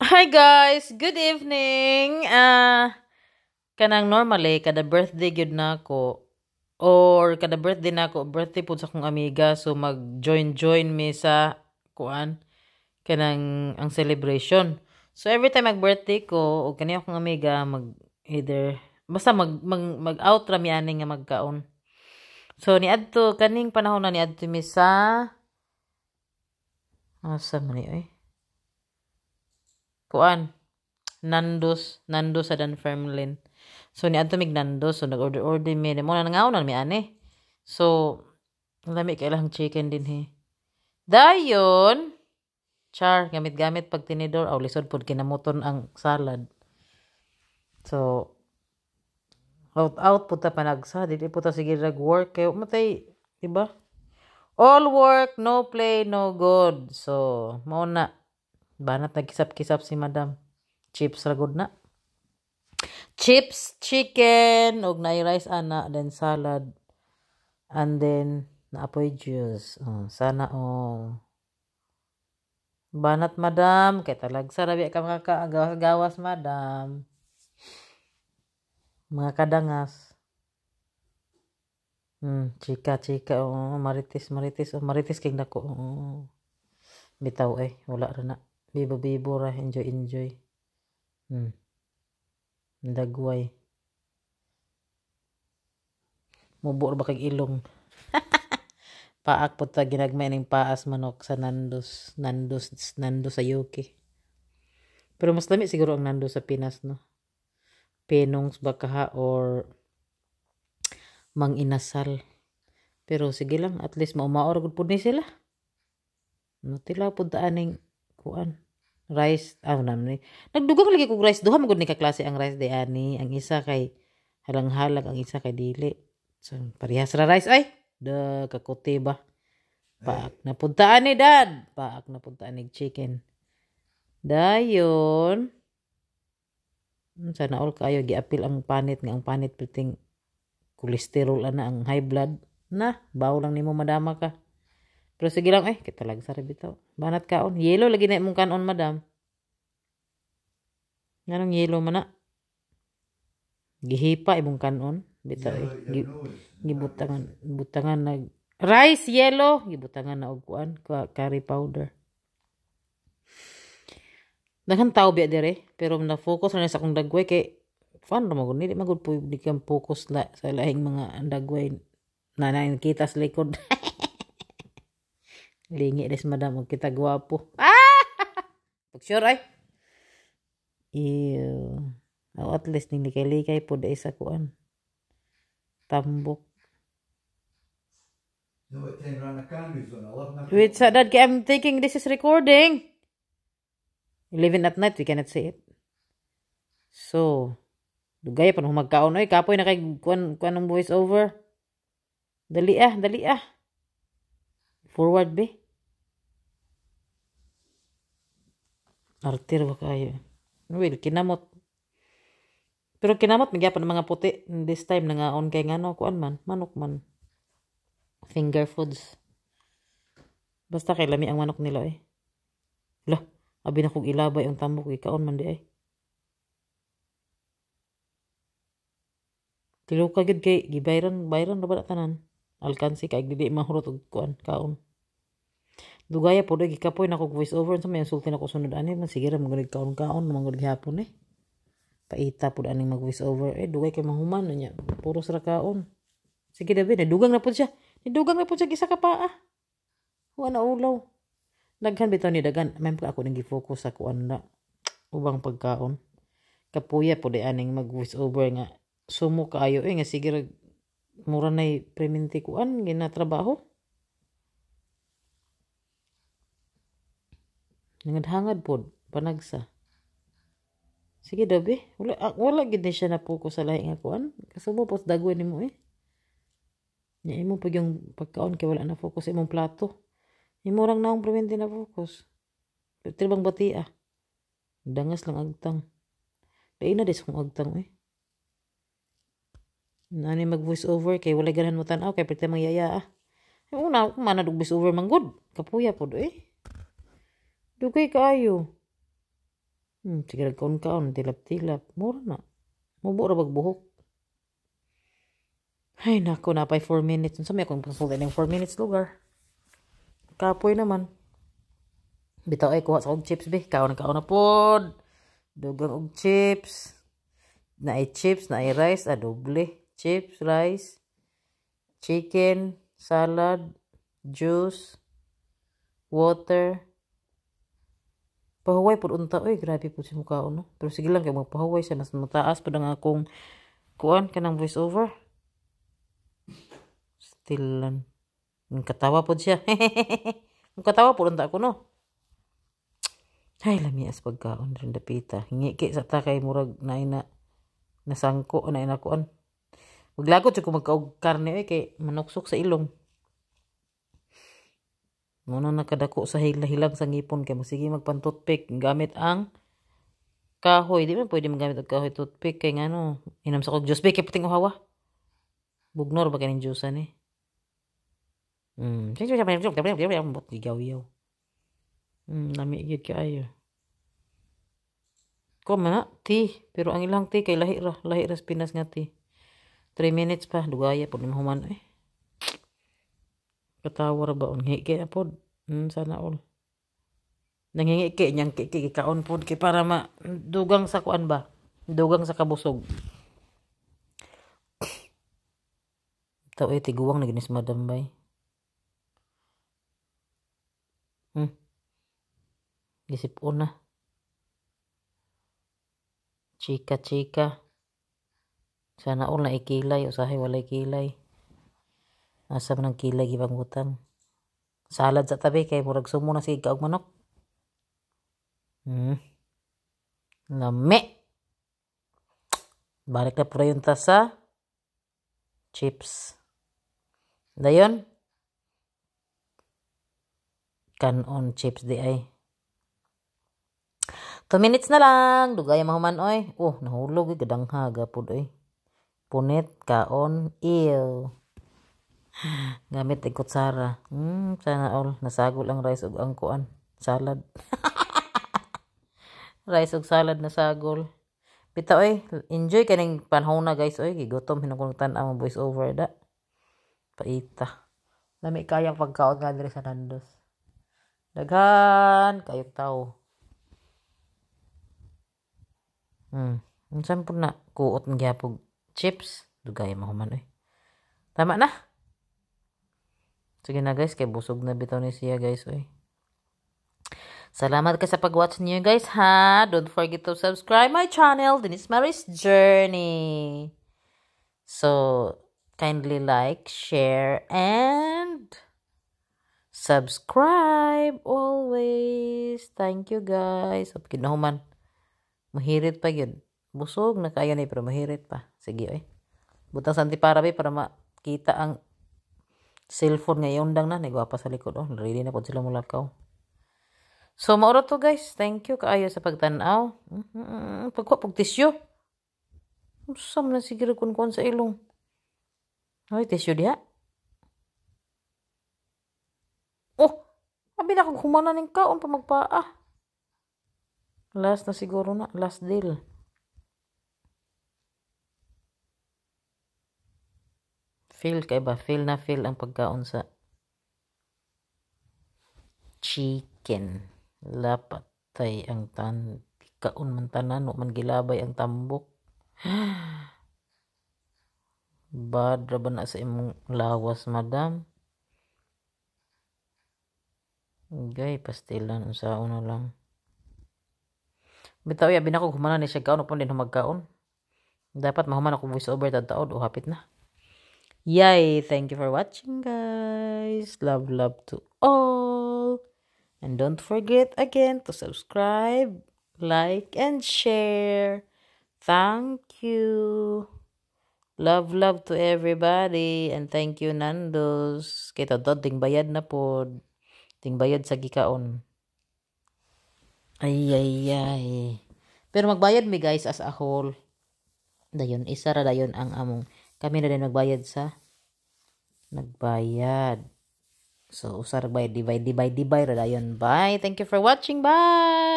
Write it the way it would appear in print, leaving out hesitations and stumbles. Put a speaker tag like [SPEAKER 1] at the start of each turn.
[SPEAKER 1] Hi guys, good evening. Kanang normally kada birthday gyud nako or kada birthday nako, birthday pud sa akong amiga, so mag-join me sa kuan kanang ang celebration. So every time mag-birthday ko o kani akong amiga mag either basta mag-out ra mi ani nga magkaon. So niadto kaning panahon na niadto mi sa asa man ni kuan Nandos sa Dunfermline. So niadto mig Nandos, so nag-order mi mo na nangaon mi ani. So lami kay ilang chicken din he. Dayon char gamit-gamit pag tinidor aw lisod pud kinamuton ang salad. So out pud ta panagsa, dili pud ta sige work kay matay, diba? All work, no play, no good. So mao na banat nagkisap-kisap si madam. Chips ra gud na. Chips, chicken, og na rice ana, then salad. And then naapoy juice. Sana banat madam, kay talag sarabi ka mga gawas madam. Mga kadangas. Chika, maritis kay nako. Bitaw wala ra na. Bibo ra, enjoy. Dagway. Mubor ba kag ilong? Paak po ta ginagmay ning paas manok sa Nandos sa UK. Pero mas lami siguro ang Nandos sa Pinas, no? Penongs bakaha or Mang Inasal. Pero sige lang, at least maumaor gud pud ni sila. No tila pud ta aning kuan. Rice, namni. Nagdugang lagi kog rice. Duha magud ni ka klase ang rice de ani. Ang isa kay halang-halag, ang isa kay dili. So, parehas ra rice ay. Kakote ba? Paak na puntaan ni dad. Paak na puntaan ni chicken. Dayon. Sana all kayo giapil ang panit nga ang panit piting kolesterol ana ang high blood. Na, bawo lang nimo madama ka. Pero sige lang kita lang sa bitaw. Banat kaon. Yellow lagi na imong kanon madam. Nganong yellow man na? Gihipa imong kanon. Bitaw butangan nag rice yellow. Gibutangan na og kuan, curry powder. Daghan tao biya dire, pero na focus na sa akong dagway kay fun ra magud dili magud po di kang focus la sa lahing mga dagway na nakita sa likod. Lingi des madam og kita gwapo. Pag sure ay. At least ning likay-likay po dai sa kuan. Tambok.
[SPEAKER 2] No, it turned around the candles on 11 o'clock.
[SPEAKER 1] Wait, sa dad, I'm thinking this is recording. 11 at night, we cannot see it. So, dugay pa nung magkaon. Kapoy na kay kuan ng voice over. Dali ah. Forward be. Artir ba kayo? Well, kinamot. Pero kinamot nagyapan ng mga puti. This time nangaon kay ngano kuan man, manok man. Finger foods. Basta kay lami ang manok nila Lah, abi na kog ilabay ang tambok ikaon man di Tilo ka gid kay gibayran ra ba tanan. Alkansi kay dili mahurot og kuan kaon. Dugaya po dagi kapoy na kog voice over sa may insulti na ko sunod ani man sige ra magunid kaon mangud gihapon Paita pud aning mag voice over dugay kay mahuman nya puro ra kaon. Sige dabi dugang na pud siya. Nidugang na pud siya isa ka paa. Wa na ulaw. Daghan bitaw ni dagan may ako nang gi-focus sa kuan na ubang pagkaon. Kapuya pud aning mag voice over nga sumo kaayo nga sige ra mura nay preminti kuan ginatrabaho. Hangad pod panagsa. Sige dabi, wala gid ni siya na focus sa lahi nga kuan. Kasubo pos dagway nimo Nya imo pag yung pagkaon kay wala na focus sa imong plato. Imo rang naong prevente na focus. Pero bang bati Dangas lang agtang. Dai na des kung agtang Nani mag voice over kay wala ganahan mo tan-aw kay pwede mangyaya Una ako manad og voice over manggod. Kapuya pod Dugay kaayo. Sige kaon-kaon, tilap-tilap. Mura na. Mubura bagbuhok. Ay, naku, napay 4 minutes. Sa may akong pasulti ng 4 minutes lugar. Kapoy naman. Bitaw ay kuha sa og chips be. Kaon na pod. Dugang og chips. Naay chips, naay rice, doble. Chips, rice, chicken, salad, juice, water. Pahuway pod unta oy, grabe po si mukhaon no. Pero sige lang kay magpahuway siya mas mataas pa ang akong kuan kanang voice over. Still lang. Katawa pod siya. Katawa pod unta ako no. Ay, lamias pagkaon rin dapita. Hingi sa ta kay murag na nasangko na inakuan. Maglagot siya kung magkaog karne kay manuksok sa ilong. Muna nakadako sa hilang sa ngipon kay sige magpan-toothpick gamit ang kahoy. Di man pwede magamit ang kahoy toothpick kay ngano inam sa kog juice kay puting uhawa. Bugnor ba kaning juice ani? Gigaw-yaw. Lami gyud kaayo. Kuma tea, pero ang ilang tea kay lahi ra sa Pinas nga tea. 3 minutes pa dugaya pud mahuman Katawar ba unhi kay pod. Sana all. Nangingi kay nyang kaon pod kay para dugang sa kuan ba? Dugang sa kabusog. Taw tiguwang na ginis madam bay. Gisip-on na. Chika. Sana all na ikilay usahay walay kilay. Asa man ang kilay gipangutan. Salad sa tabi kay murag sumo na sige kaog manok. Lami. Balik na pura yung tasa. Chips. Dayon. Kanon chips di ay. 2 minutes na lang. Dugay mahuman oy. Nahulog gadang haga pud oy. Punit kaon ew. Gamit ang kutsara. Sana all nasagol ang rice ug ang kuan. Salad. Rice ug salad na sagol. Bitaw oy, enjoy kaning panahon na guys oy. Gigutom hinung tan-aw ang voice over da. Paita. Lami kayang pagkaon nga diri sa Nandos. Daghan kayong tao. Unsan po na kuot ng gyapog chips. Dugay mahuman oy. Tama na. Sige na guys, kay busog na bitaw ni siya guys oy. Salamat ka sa pag-watch niyo guys ha. Don't forget to subscribe my channel, Denise Maris Journey. So, kindly like, share, and subscribe always. Thank you guys. So, kinahuman. Mahirit pa yun. Busog na kaya na pero mahirit pa. Sige oy. Butang santi para para makita ang cellphone nga iundang na. Nagwapa sa likod. Ready na po sila mulakaw. So, mauro to guys. Thank you kaayo sa pagtanaw. Pagkuha pag tissue. Usam na siguro kun sa ilong. Ay, tissue diha. Abi na kung humana ng kaon pa magpaa. Last na siguro na. Last deal. Feel kay ba? Feel ang pagkaon sa chicken. Lapatay ang kaon man tanan man gilabay ang tambok. Bad ra ba na sa imong lawas madam? Gay pastilan unsaon na lang. Bitaw ya binako humana ni siya kaon upon din humagkaon. Dapat mahuman ako voice over taod hapit na. Yay! Thank you for watching guys. Love to all. And don't forget again to subscribe, like, and share. Thank you. Love to everybody. And thank you, Nandos. Kita to, ting bayad na po. Ting bayad sa gikaon. Ay. Pero magbayad mi guys as a whole. Dayon, isa ra dayon ang among. Kami na din nagbayad sa. Nagbayad. So, usar by divide ra dayon. Bye. Thank you for watching. Bye.